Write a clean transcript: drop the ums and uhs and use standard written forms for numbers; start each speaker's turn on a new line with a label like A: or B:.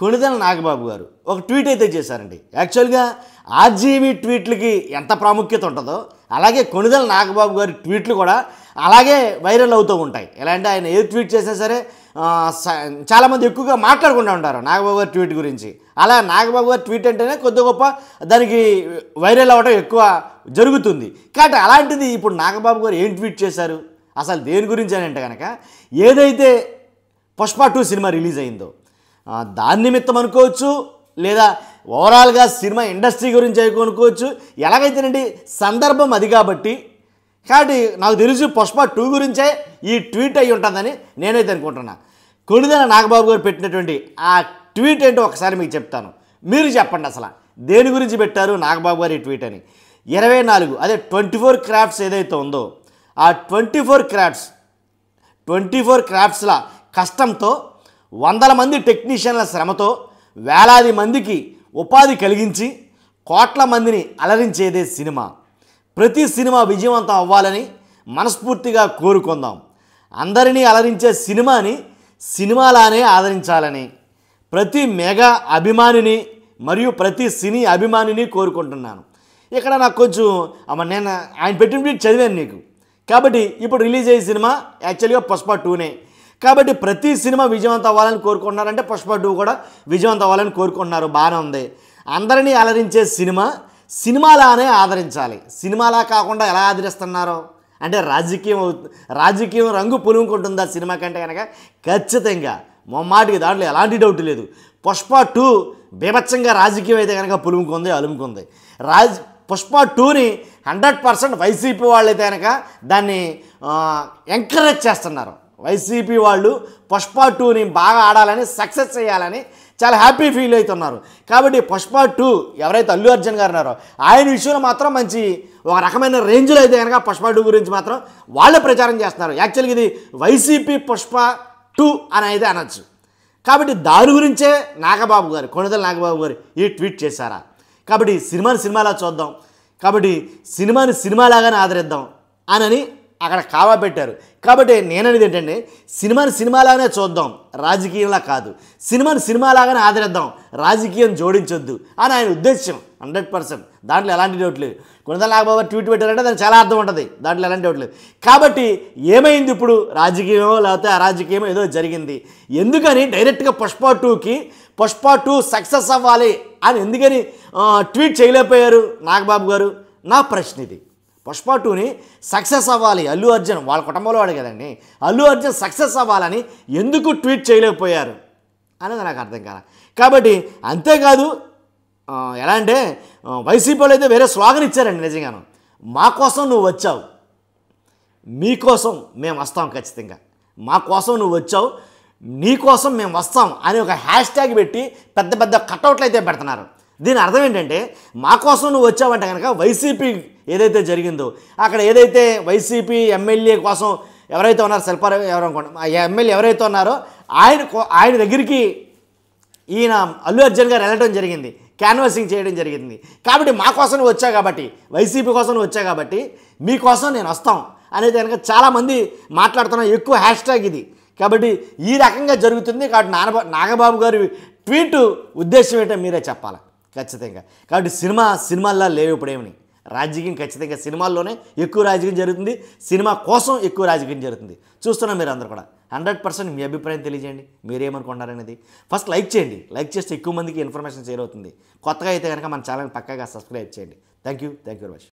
A: కొణిదెల నాగబాబు గారు ఒక ట్వీట్ అయితే చేశారండి. యాక్చువల్గా ఆర్జీవీ ట్వీట్లకి ఎంత ప్రాముఖ్యత ఉంటుందో అలాగే కొణిదెల నాగబాబు గారి ట్వీట్లు కూడా అలాగే వైరల్ అవుతూ ఉంటాయి. ఎలా అంటే ఆయన ఏ ట్వీట్ చేసినా సరే చాలామంది ఎక్కువగా మాట్లాడుకుంటూ ఉంటారు నాగబాబు గారి ట్వీట్ గురించి. అలా నాగబాబు గారి ట్వీట్ అంటేనే కొద్ది గొప్ప దానికి వైరల్ అవ్వడం ఎక్కువ జరుగుతుంది. కాబట్టి అలాంటిది ఇప్పుడు నాగబాబు గారు ఏం ట్వీట్ చేశారు, అసలు దేని గురించి అని అంటే కనుక ఏదైతే పుష్ప 2 సినిమా రిలీజ్ అయిందో దాని నిమిత్తం అనుకోవచ్చు, లేదా ఓవరాల్గా సినిమా ఇండస్ట్రీ గురించి అనుకోవచ్చు. ఎలాగైతేనండి సందర్భం అది కాబట్టి నాకు తెలుసు పుష్ప 2 గురించే ఈ ట్వీట్ అయి ఉంటుందని నేనైతే అనుకుంటున్నా. కొణిదెల నాగబాబు గారు పెట్టినటువంటి ఆ ట్వీట్ ఏంటో ఒకసారి మీకు చెప్తాను, మీరు చెప్పండి అసలు దేని గురించి పెట్టారు నాగబాబు గారు ఈ ట్వీట్ అని. 24 అదే 24 క్రాఫ్ట్స్ ఏదైతే ఉందో ఆ 24 క్రాఫ్ట్స్ల కష్టంతో వందల మంది టెక్నీషియన్ల శ్రమతో వేలాది మందికి ఉపాధి కలిగించి కోట్ల మందిని అలరించేదే సినిమా. ప్రతి సినిమా విజయవంతం అవ్వాలని మనస్ఫూర్తిగా కోరుకుందాం. అందరినీ అలరించే సినిమాని సినిమాలానే ఆదరించాలని ప్రతి మెగా అభిమానిని మరియు ప్రతి సినీ అభిమానిని కోరుకుంటున్నాను. ఇక్కడ నాకు కొంచెం నేను ఆయన పెట్టిన ట్వీట్ చదివాను నీకు. కాబట్టి ఇప్పుడు రిలీజ్ అయ్యే సినిమా యాక్చువల్గా పుష్ప 2నే. కాబట్టి ప్రతి సినిమా విజయవంతం అవ్వాలని కోరుకుంటున్నారంటే పుష్ప 2 కూడా విజయవంతం అవ్వాలని కోరుకుంటున్నారు, బాగానే ఉంది. అందరినీ అలరించే సినిమాలానే ఆదరించాలి. సినిమాలా కాకుండా ఎలా ఆదరిస్తున్నారో అంటే రాజకీయం రంగు పులుముకుంటుందా సినిమా కంటే కనుక ఖచ్చితంగా మొమ్మాటికి దాంట్లో ఎలాంటి డౌట్ లేదు. పుష్ప 2 బీభత్సంగా రాజకీయం అయితే కనుక అలుముకుంది. పుష్ప 2ని 100% వైసీపీ వాళ్ళు అయితే కనుక దాన్ని ఎంకరేజ్ చేస్తున్నారు. వైసీపీ వాళ్ళు పుష్ప 2ని బాగా ఆడాలని సక్సెస్ చేయాలని చాలా హ్యాపీ ఫీల్ అవుతున్నారు. కాబట్టి పుష్ప 2 ఎవరైతే అల్లు అర్జున్ గారు ఉన్నారో ఆయన విషయంలో మాత్రం మంచి ఒక రకమైన రేంజ్లో అయితే కనుక పుష్ప 2 గురించి మాత్రం వాళ్ళే ప్రచారం చేస్తున్నారు. యాక్చువల్గా ఇది వైసీపీ పుష్ప 2 అని అయితే అనొచ్చు. కాబట్టి దాని గురించే కొణిదెల నాగబాబు గారు ఈ ట్వీట్ చేశారా. కాబట్టి సినిమాని సినిమాలా చూద్దాం, కాబట్టి సినిమాని సినిమాలాగానే ఆదరిద్దాం అని అక్కడ కావా పెట్టారు. కాబట్టి నేననేది ఏంటంటే సినిమాని సినిమాలాగానే చూద్దాం, రాజకీయంలా కాదు. సినిమాని సినిమాలాగానే ఆదరిద్దాం, రాజకీయం జోడించొద్దు అని ఆయన ఉద్దేశం 100%. దాంట్లో ఎలాంటి డౌట్ లేదు. కొణిదెల నాగబాబు ట్వీట్ పెట్టారంటే దానికి చాలా అర్థం ఉంటుంది, దాంట్లో ఎలాంటి డౌట్ లేదు. కాబట్టి ఏమైంది ఇప్పుడు, రాజకీయమో లేకపోతే అరాజకీయమో ఏదో జరిగింది. ఎందుకని డైరెక్ట్గా పుష్ప 2 సక్సెస్ అవ్వాలి అని ఎందుకని ట్వీట్ చేయలేకపోయారు నాగబాబు గారు? నా ప్రశ్న ఇది. పుష్ప 2ని సక్సెస్ అవ్వాలి, అల్లు అర్జున్ వాళ్ళ కుటుంబంలో వాడు కదండి, అల్లు అర్జున్ సక్సెస్ అవ్వాలని ఎందుకు ట్వీట్ చేయలేకపోయారు అనేది నాకు అర్థం కాదు. కాబట్టి అంతేకాదు ఎలా అంటే వైసీపీ వాళ్ళు అయితే వేరే స్లోగన్ ఇచ్చారండి. నిజంగాను మా కోసం నువ్వు వచ్చావు, మీకోసం మేము వస్తాం, ఖచ్చితంగా మా కోసం నువ్వు వచ్చావు, నీకోసం మేము వస్తాం అని ఒక హ్యాష్ ట్యాగ్ పెట్టి పెద్ద పెద్ద కట్అవుట్లు అయితే పెడుతున్నారు. దీని అర్థం ఏంటంటే మా కోసం నువ్వు వచ్చావంటే కనుక వైసీపీ ఏదైతే జరిగిందో అక్కడ ఏదైతే వైసీపీ ఎమ్మెల్యే కోసం ఎవరైతే ఉన్నారో శిల్పారావు ఎవరనుకోండి ఆ ఎమ్మెల్యే ఎవరైతే ఉన్నారో ఆయన దగ్గరికి ఈయన అల్లు అర్జున్ గారు వెళ్ళడం జరిగింది, క్యాన్వాసింగ్ చేయడం జరిగింది. కాబట్టి మా కోసం నువ్వు వచ్చావు కాబట్టి, వైసీపీ కోసం నువ్వు వచ్చావు కాబట్టి మీకోసం నేను వస్తాం అనేది కనుక చాలామంది మాట్లాడుతున్న ఎక్కువ హ్యాష్ ట్యాగ్ ఇది. కాబట్టి ఈ రకంగా జరుగుతుంది. కాబట్టి నాగబాబు గారి ట్వీట్ ఉద్దేశం ఏంటో మీరే చెప్పాలి ఖచ్చితంగా. కాబట్టి సినిమాల్లో లేవు ఇప్పుడేమని, రాజకీయం ఖచ్చితంగా సినిమాల్లోనే ఎక్కువ రాజకీయం జరుగుతుంది, సినిమా కోసం ఎక్కువ రాజకీయం జరుగుతుంది. చూస్తున్నాం మీరు అందరూ కూడా. 100% మీ అభిప్రాయం తెలియజేయండి, మీరేమనుకుంటున్నారనేది. ఫస్ట్ లైక్ చేయండి, లైక్ చేస్తే ఎక్కువ మందికి ఇన్ఫర్మేషన్ షేర్ అవుతుంది. కొత్తగా అయితే కనుక మన ఛానల్ పక్కాగా సబ్స్క్రైబ్ చేయండి. Thank you very much.